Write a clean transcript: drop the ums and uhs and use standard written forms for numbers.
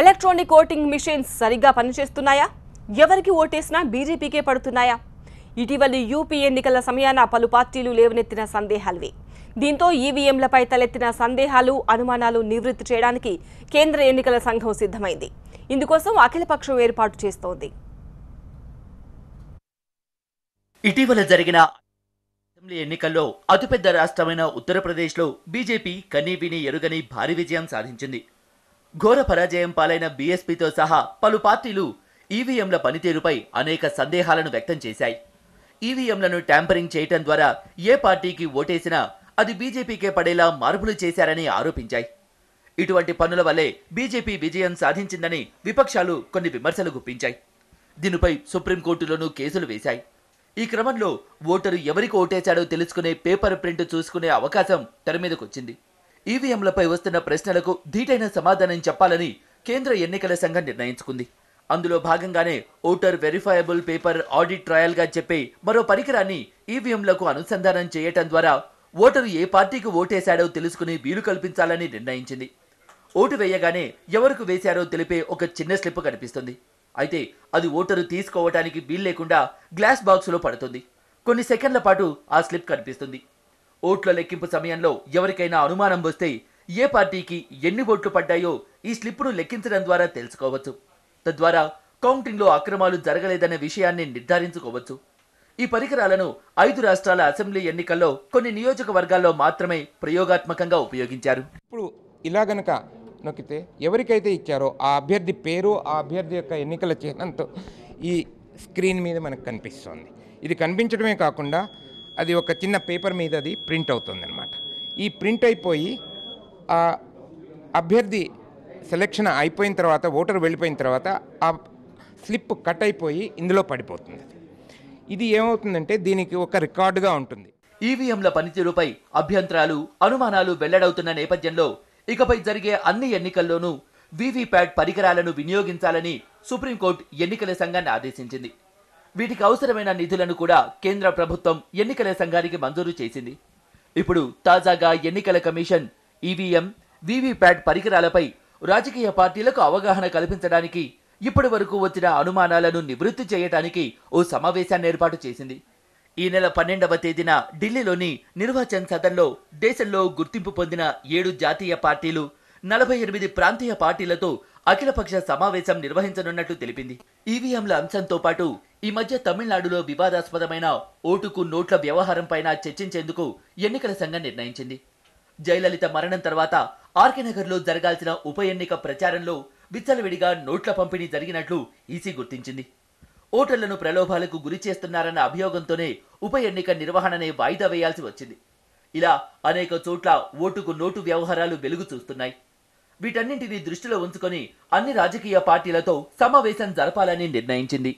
Electronic voting machines సరిగ్గా పనిచేస్తున్నాయా? ఎవరికి ఓటేసినా బీజేపీకే పడుతున్నాయా? ఇటీవలి యూపీ ఎన్నికల సమయాన పలు పార్టీలు లేవనెత్తిన సందేహాలువి. దీంతో ఈవీఎంలపై తలెత్తిన సందేహాలు, అనుమానాలు నివృత్తి చేయడానికి కేంద్ర ఎన్నికల సంఘం సిద్ధమైంది. ఇందుకోసం అఖిలపక్షం ఏర్పాటు చేస్తోంది. ఇటీవల జరిగిన అసెంబ్లీ ఎన్నికల్లో అతిపెద్ద రాష్ట్రమైన ఉత్తరప్రదేశ్లో బీజేపీ కనీవిని ఎరుగని భారీ విజయం సాధించింది. ఘోర పరాజయం పాలైన బీఎస్పీతో సహా పలు పార్టీలు ఈవీఎంల పనితీరుపై అనేక సందేహాలను వ్యక్తం చేశాయి. ఈవీఎంలను ట్యాంపరింగ్ చేయటం ద్వారా ఏ పార్టీకి ఓటేసినా అది బీజేపీకే పడేలా మార్పులు చేశారని ఆరోపించాయి. ఇటువంటి పనుల వల్లే బీజేపీ విజయం సాధించిందని విపక్షాలు కొన్ని విమర్శలు గుప్పించాయి. దీనిపై సుప్రీంకోర్టులోనూ కేసులు వేశాయి. ఈ క్రమంలో ఓటరు ఎవరికి ఓటేశాడో తెలుసుకునే పేపర్ ప్రింట్ చూసుకునే అవకాశం తెర మీదకొచ్చింది. ఈవీఎంలపై వస్తున్న ప్రశ్నలకు ధీటైన సమాధానం చెప్పాలని కేంద్ర ఎన్నికల సంఘం నిర్ణయించుకుంది. అందులో భాగంగానే voter verifiable paper audit trial గా చెప్పే మరో పరికరాన్ని ఈవీఎంలకు అనుసంధానం చేయటం ద్వారా ఓటరు ఏ పార్టీకి ఓటేశాడో తెలుసుకుని వీలు కల్పించాలని నిర్ణయించింది. ఓటు వేయగానే ఎవరికి వేశారో తెలిపే ఒక చిన్న స్లిప్ కనిపిస్తుంది. అయితే అది ఓటరు తీసుకోవటానికి వీలు లేకుండా గ్లాస్ బాక్సులో పడుతుంది. కొన్ని సెకండ్ల పాటు ఆ స్లిప్ కనిపిస్తుంది. ఓట్ల లెక్కింపు సమయంలో ఎవరికైనా అనుమానం వస్తే ఏ పార్టీకి ఎన్ని ఓట్లు పడ్డాయో ఈ స్లిప్ను లెక్కించడం ద్వారా తెలుసుకోవచ్చు. తద్వారా కౌంటింగ్లో అక్రమాలు జరగలేదనే విషయాన్ని నిర్ధారించుకోవచ్చు. ఈ పరికరాలను 5 రాష్ట్రాల అసెంబ్లీ ఎన్నికల్లో కొన్ని నియోజకవర్గాల్లో మాత్రమే ప్రయోగాత్మకంగా ఉపయోగించారు. ఇప్పుడు ఇలా గనక నొక్కితే ఎవరికైతే ఇచ్చారో ఆ అభ్యర్థి పేరు, ఆ అభ్యర్థి యొక్క ఎన్నికల చిహ్నంతో ఈ స్క్రీన్ మీద మనకు కనిపిస్తుంది. ఇది కనిపించడమే కాకుండా అది ఒక చిన్న పేపర్ మీద అది ప్రింట్ అవుతుంది అన్నమాట. ఈ ప్రింట్ అయిపోయి ఆ అభ్యర్థి సెలెక్షన్ అయిపోయిన తర్వాత, ఓటర్ వెళ్ళిపోయిన తర్వాత ఆ స్లిప్ కట్ అయిపోయి ఇందులో పడిపోతుంది. ఇది ఏమవుతుందంటే దీనికి ఒక రికార్డుగా ఉంటుంది. ఈవీఎంల పనితీరుపై అభ్యంతరాలు, అనుమానాలు వెల్లడవుతున్న నేపథ్యంలో ఇకపై జరిగే అన్ని ఎన్నికల్లోనూ వీవీప్యాట్ పరికరాలను వినియోగించాలని సుప్రీంకోర్టు ఎన్నికల సంఘాన్ని ఆదేశించింది. వీటికి అవసరమైన నిధులను కూడా కేంద్ర ప్రభుత్వం ఎన్నికల సంఘానికి మంజూరు చేసింది. ఇప్పుడు తాజాగా ఎన్నికల కమిషన్ ఈవీఎం, వీవీప్యాట్ పరికరాలపై రాజకీయ పార్టీలకు అవగాహన కల్పించడానికి ఇప్పటి వరకు వచ్చిన అనుమానాలను నివృత్తి చేయడానికి ఓ సమావేశాన్ని ఏర్పాటు చేసింది. ఈ నెల 12వ తేదీన ఢిల్లీలోని నిర్వాచన్ సదన్లో దేశంలో గుర్తింపు పొందిన 7 జాతీయ పార్టీలు, 48 ప్రాంతీయ పార్టీలతో అఖిలపక్ష సమావేశం నిర్వహించనున్నట్లు తెలిపింది. ఈవీఎంల అంశంతో పాటు ఈ మధ్య తమిళనాడులో వివాదాస్పదమైన ఓటుకు నోట్ల వ్యవహారం పైన చర్చించేందుకు ఎన్నికల సంఘం నిర్ణయించింది. జయలలిత మరణం తర్వాత ఆర్కే నగర్లో జరగాల్సిన ఉప ఎన్నిక ప్రచారంలో విచ్చలవిడిగా నోట్ల పంపిణీ జరిగినట్లు ఈసీ గుర్తించింది. ఓటర్లను ప్రలోభాలకు గురి చేస్తున్నారన్న అభియోగంతోనే ఉప ఎన్నిక నిర్వహణనే వాయిదా వేయాల్సి వచ్చింది. ఇలా అనేక చోట్ల ఓటుకు నోటు వ్యవహారాలు వెలుగు చూస్తున్నాయి. వీటన్నింటినీ దృష్టిలో ఉంచుకొని అన్ని రాజకీయ పార్టీలతో సమావేశం జరపాలని నిర్ణయించింది.